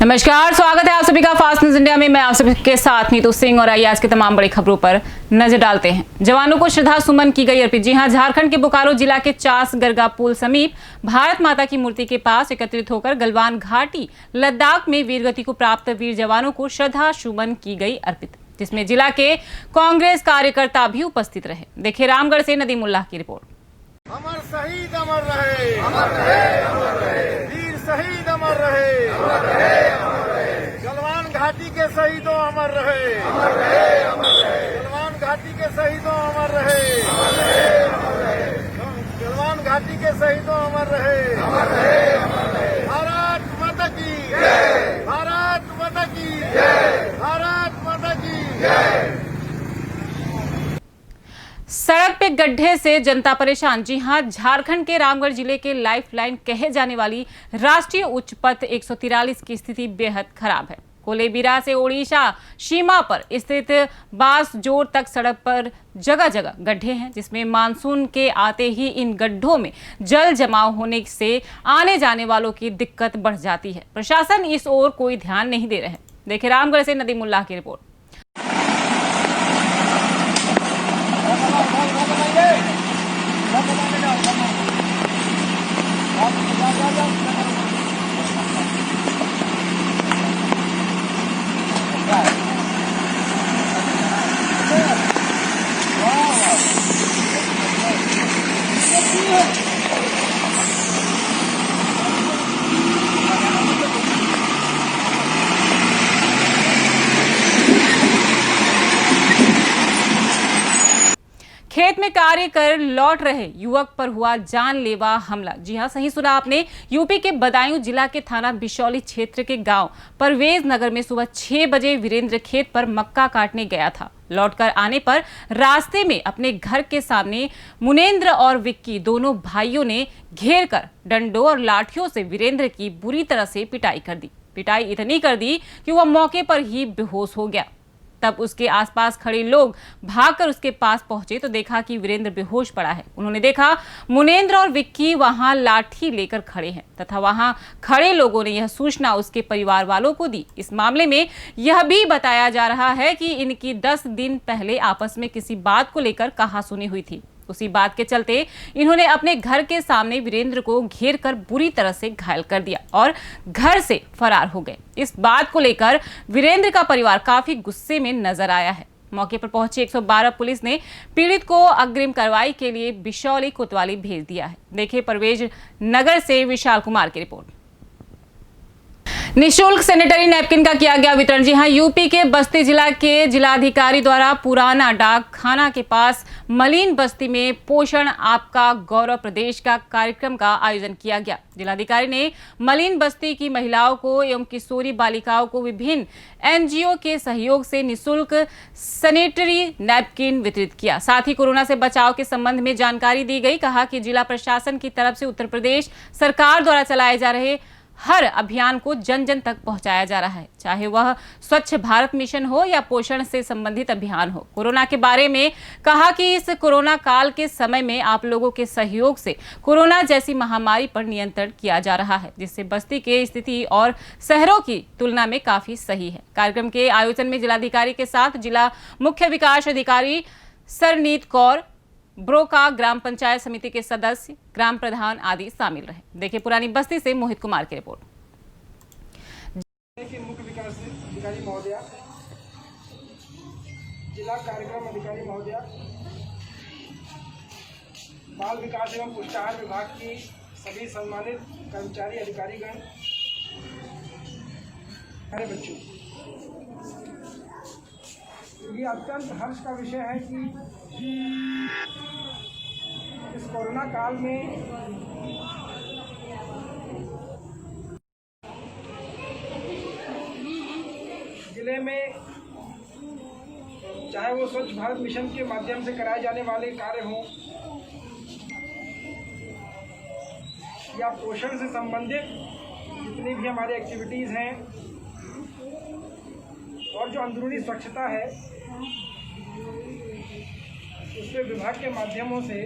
नमस्कार, स्वागत है आप सभी का फास्ट न्यूज इंडिया में। मैं आप सभी के साथ नीतू सिंह और आइए आज की तमाम बड़ी खबरों पर नजर डालते हैं। जवानों को श्रद्धा सुमन की गई अर्पित। जी हां, झारखंड के बोकारो जिला के चास गरगा पुल समीप भारत माता की मूर्ति के पास एकत्रित होकर गलवान घाटी लद्दाख में वीरगति को प्राप्त वीर जवानों को श्रद्धा सुमन की गई अर्पित, जिसमें जिला के कांग्रेस कार्यकर्ता भी उपस्थित रहे। देखिए रामगढ़ से नदीमुल्लाह की रिपोर्ट। अमर शहीद अमर रहे, अमर रहे, अमर रहे, वीर शहीद अमर रहे, अमर रहे, अमर रहे, गलवान घाटी के शहीदों अमर रहे, अमर रहे, अमर रहे, गलवान घाटी के शहीदों अमर रहे, अमर रहे, अमर रहे, गलवान घाटी के शहीदों अमर रहे, अमर रहे, अमर रहे। भारत माता की जय, भारत माता की जय, भारत माता की जय। सड़क पे गड्ढे से जनता परेशान। जी हां, झारखंड के रामगढ़ जिले के लाइफलाइन कहे जाने वाली राष्ट्रीय उच्च पथ 143 की स्थिति बेहद खराब है। कोलेबिरा से ओडिशा सीमा पर स्थित बांसजोड़ तक सड़क पर जगह जगह गड्ढे हैं, जिसमें मानसून के आते ही इन गड्ढों में जल जमाव होने से आने जाने वालों की दिक्कत बढ़ जाती है। प्रशासन इस ओर कोई ध्यान नहीं दे रहा है। देखिए रामगढ़ से नदीमुल्लाह की रिपोर्ट। खेत में कार्य कर लौट रहे युवक पर हुआ जानलेवा हमला। जी हां, सही सुना आपने। यूपी के बदायूं जिला के थाना बिशौली क्षेत्र के गांव परवेज नगर में सुबह 6 बजे वीरेंद्र खेत पर मक्का काटने गया था। लौटकर आने पर रास्ते में अपने घर के सामने मुनेंद्र और विक्की दोनों भाइयों ने घेर कर डंडों और लाठियों से वीरेंद्र की बुरी तरह से पिटाई कर दी। पिटाई इतनी कर दी कि वह मौके पर ही बेहोश हो गया। तब उसके आसपास खड़े लोग भागकर उसके पास पहुंचे तो देखा कि वीरेंद्र बेहोश पड़ा है। उन्होंने देखा मुनेंद्र और विक्की वहां लाठी लेकर खड़े हैं तथा वहां खड़े लोगों ने यह सूचना उसके परिवार वालों को दी। इस मामले में यह भी बताया जा रहा है कि इनकी 10 दिन पहले आपस में किसी बात को लेकर कहासुनी हुई थी। उसी बात के चलते इन्होंने अपने घर के सामने वीरेंद्र को घेर कर बुरी तरह से घायल कर दिया और घर से फरार हो गए। इस बात को लेकर वीरेंद्र का परिवार काफी गुस्से में नजर आया है। मौके पर पहुंची 112 पुलिस ने पीड़ित को अग्रिम कार्रवाई के लिए बिशौली कोतवाली भेज दिया है। देखिए परवेज नगर से विशाल कुमार की रिपोर्ट। निःशुल्क सैनिटरी नैपकिन का किया गया वितरण। जी हां, यूपी के बस्ती जिला के जिलाधिकारी द्वारा पुराना डाक खाना के पास मलिन बस्ती में पोषण आपका गौरव प्रदेश का कार्यक्रम का आयोजन किया गया। जिलाधिकारी ने मलिन बस्ती की महिलाओं को एवं किशोरी बालिकाओं को विभिन्न एनजीओ के सहयोग से निःशुल्क सैनिटरी नैपकिन वितरित किया। साथ ही कोरोना से बचाव के संबंध में जानकारी दी गई। कहा कि जिला प्रशासन की तरफ से उत्तर प्रदेश सरकार द्वारा चलाए जा रहे हर अभियान को जन जन तक पहुंचाया जा रहा है, चाहे वह स्वच्छ भारत मिशन हो या पोषण से संबंधित अभियान हो। कोरोना के बारे में कहा कि इस कोरोना काल के समय में आप लोगों के सहयोग से कोरोना जैसी महामारी पर नियंत्रण किया जा रहा है, जिससे बस्ती की स्थिति और शहरों की तुलना में काफी सही है। कार्यक्रम के आयोजन में जिलाधिकारी के साथ जिला मुख्य विकास अधिकारी सरनीत कौर, ब्रोका, ग्राम पंचायत समिति के सदस्य, ग्राम प्रधान आदि शामिल रहे। देखिए पुरानी बस्ती से मोहित कुमार की रिपोर्ट। मुख्य विकास अधिकारी महोदय, जिला कार्यक्रम अधिकारी महोदय, बाल विकास एवं पुष्टाहार विभाग की सभी सम्मानित कर्मचारी अधिकारीगण, हमारे बच्चों, ये अत्यंत हर्ष का विषय है कि इस कोरोना काल में जिले में चाहे वो स्वच्छ भारत मिशन के माध्यम से कराए जाने वाले कार्य हों या पोषण से संबंधित जितनी भी हमारी एक्टिविटीज़ हैं और जो अंदरूनी स्वच्छता है उसके विभाग के माध्यमों से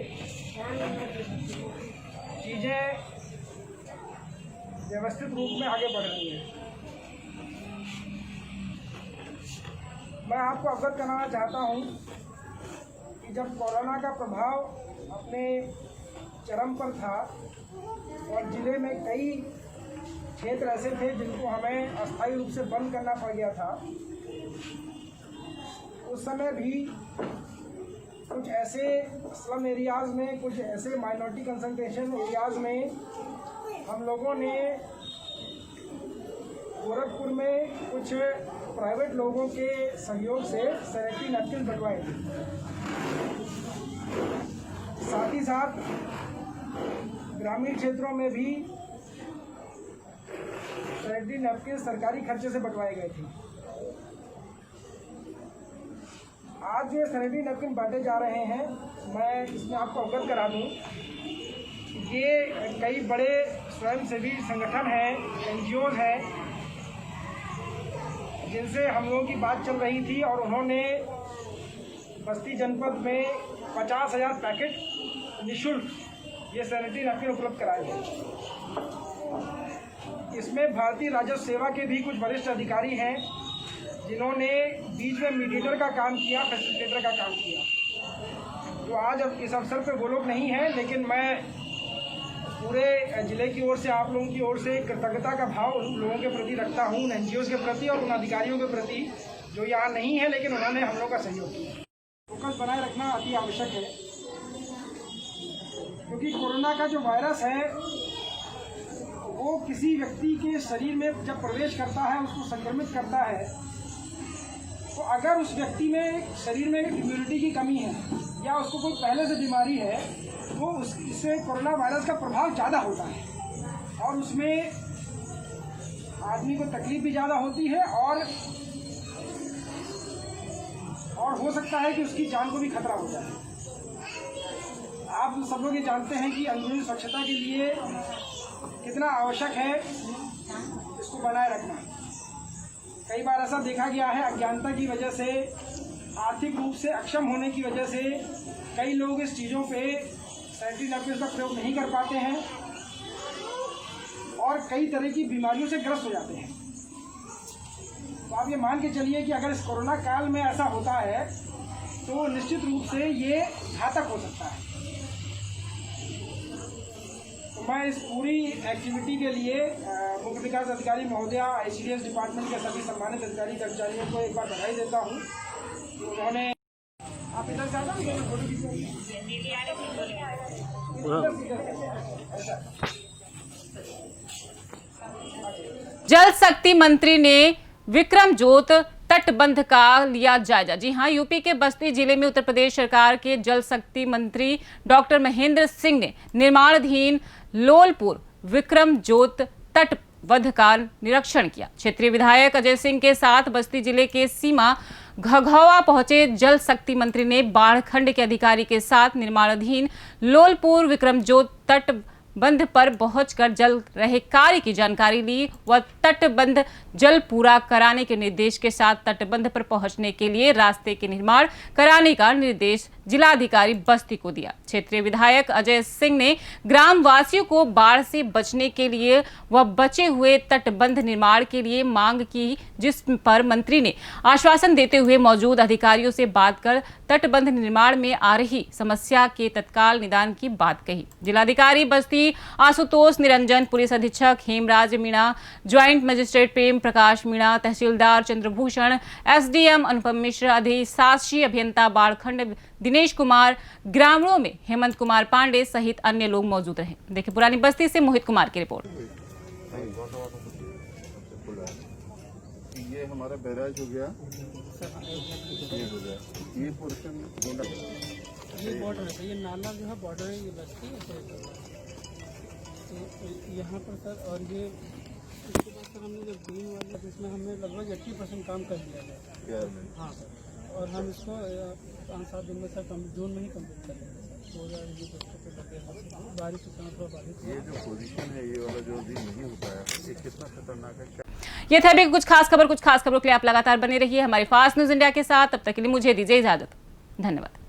चीज़ें व्यवस्थित रूप में आगे बढ़ रही हैं। मैं आपको अवगत कराना चाहता हूं कि जब कोरोना का प्रभाव अपने चरम पर था और ज़िले में कई क्षेत्र ऐसे थे जिनको हमें अस्थायी रूप से बंद करना पड़ गया था, उस समय भी कुछ ऐसे स्लम एरियाज़ में, कुछ ऐसे माइनॉरिटी कंसंट्रेशन एरियाज़ में हम लोगों ने गोरखपुर में कुछ प्राइवेट लोगों के सहयोग से सैनिटरी नैपकिन बंटवाए थे। साथ ही साथ ग्रामीण क्षेत्रों में भी सैनिटरी नैपकिन सरकारी खर्चे से बंटवाए गए थे। आज जो सैनिटरी नैपकिन बांटे जा रहे हैं, मैं इसमें आपको अवगत करा दूं, ये कई बड़े स्वयंसेवी संगठन हैं, NGOs हैं, जिनसे हम लोगों की बात चल रही थी और उन्होंने बस्ती जनपद में 50,000 पैकेट निःशुल्क ये सैनिटरी नैपकिन उपलब्ध कराए थे। इसमें भारतीय राजस्व सेवा के भी कुछ वरिष्ठ अधिकारी हैं जिन्होंने बीच में मीडिएटर का काम किया, फैसिलिटेटर का काम किया। तो आज अब इस अवसर पर वो लोग नहीं हैं, लेकिन मैं पूरे ज़िले की ओर से, आप लोगों की ओर से कृतज्ञता का भाव उन लोगों के प्रति रखता हूँ, उन NGOs के प्रति और उन अधिकारियों के प्रति जो यहाँ नहीं है लेकिन उन्होंने हम लोग का सहयोग किया। फोकस बनाए रखना अति आवश्यक है, क्योंकि कोरोना का जो वायरस है वो किसी व्यक्ति के शरीर में जब प्रवेश करता है, उसको संक्रमित करता है, तो अगर उस व्यक्ति में शरीर में इम्यूनिटी की कमी है या उसको कोई पहले से बीमारी है, वो इससे कोरोना वायरस का प्रभाव ज़्यादा होता है और उसमें आदमी को तकलीफ भी ज़्यादा होती है और हो सकता है कि उसकी जान को भी खतरा हो जाए। आप सब लोग ये जानते हैं कि अंदरूनी स्वच्छता के लिए कितना आवश्यक है इसको बनाए रखना। कई बार ऐसा देखा गया है, अज्ञानता की वजह से, आर्थिक रूप से अक्षम होने की वजह से कई लोग इस चीज़ों पे सैनिटरी नैपकिन का प्रयोग नहीं कर पाते हैं और कई तरह की बीमारियों से ग्रस्त हो जाते हैं। तो आप ये मान के चलिए कि अगर इस कोरोना काल में ऐसा होता है तो निश्चित रूप से ये घातक हो सकता है। तो मैं इस पूरी एक्टिविटी के लिए मुख्य विकास अधिकारी महोदया, ICDS डिपार्टमेंट के सभी सम्मानित अधिकारी कर्मचारियों को एक बार बधाई देता हूँ। उन्होंने आप इधर से आना, फोटो खींचो। जल शक्ति मंत्री ने विक्रमजोत तटबंध का लिया जायजा। जी हां, यूपी के बस्ती जिले में उत्तर प्रदेश सरकार के जल शक्ति मंत्री डॉक्टर महेंद्र सिंह ने निर्माणाधीन लोलपुर विक्रमजोत तटबंध का निरीक्षण किया। क्षेत्रीय विधायक अजय सिंह के साथ बस्ती जिले के सीमा घघौवा पहुंचे जल शक्ति मंत्री ने बाढ़ खंड के अधिकारी के साथ निर्माणाधीन लोलपुर विक्रमजोत तटबंध पर पहुंचकर जल रहे कार्य की जानकारी ली व तटबंध जल पूरा कराने के निर्देश के साथ तटबंध पर पहुंचने के लिए रास्ते के निर्माण कराने का निर्देश जिलाधिकारी बस्ती को दिया। क्षेत्रीय विधायक अजय सिंह ने ग्राम वासियों को बाढ़ से बचने के लिए व बचे हुए तटबंध निर्माण के लिए मांग की, जिस पर मंत्री ने आश्वासन देते हुए मौजूद अधिकारियों से बात कर तटबंध निर्माण में आ रही समस्या के तत्काल निदान की बात कही। जिलाधिकारी बस्ती आशुतोष निरंजन, पुलिस अधीक्षक हेमराज मीणा, ज्वाइंट मजिस्ट्रेट प्रेम प्रकाश मीणा, तहसीलदार चंद्रभूषण, SDM अनुपम मिश्र, अधिशासी अभियंता बाढ़खंड दिनेश कुमार, ग्रामीणों में हेमंत कुमार पांडे सहित अन्य लोग मौजूद रहे। देखिए पुरानी बस्ती से मोहित कुमार की रिपोर्ट। ये हमारा बैराज हो गया, ये पोर्शन ये बॉर्डर है, ये नाला जो है बॉर्डर है, ये बस्ती है तो यहाँ पर सर। और ये इसके बाद सर हमने जब ग्रीन वाला, जिसमें हमने लगभग 80% काम कर लिया है। हाँ सर, और हम इसको 5-7 दिन में सर जून में ही कम्प्लीट कर लेंगे सर। 2021 बारिश के समय थोड़ा बारिश। ये जो पोजीशन है, ये वाला जो अभी नहीं हो पाया, ये कितना खतरनाक है। ये था अभी कुछ खास खबरों के लिए आप लगातार बने रहिए हमारे फास्ट न्यूज इंडिया के साथ। तब तक के लिए मुझे दीजिए इजाजत। धन्यवाद।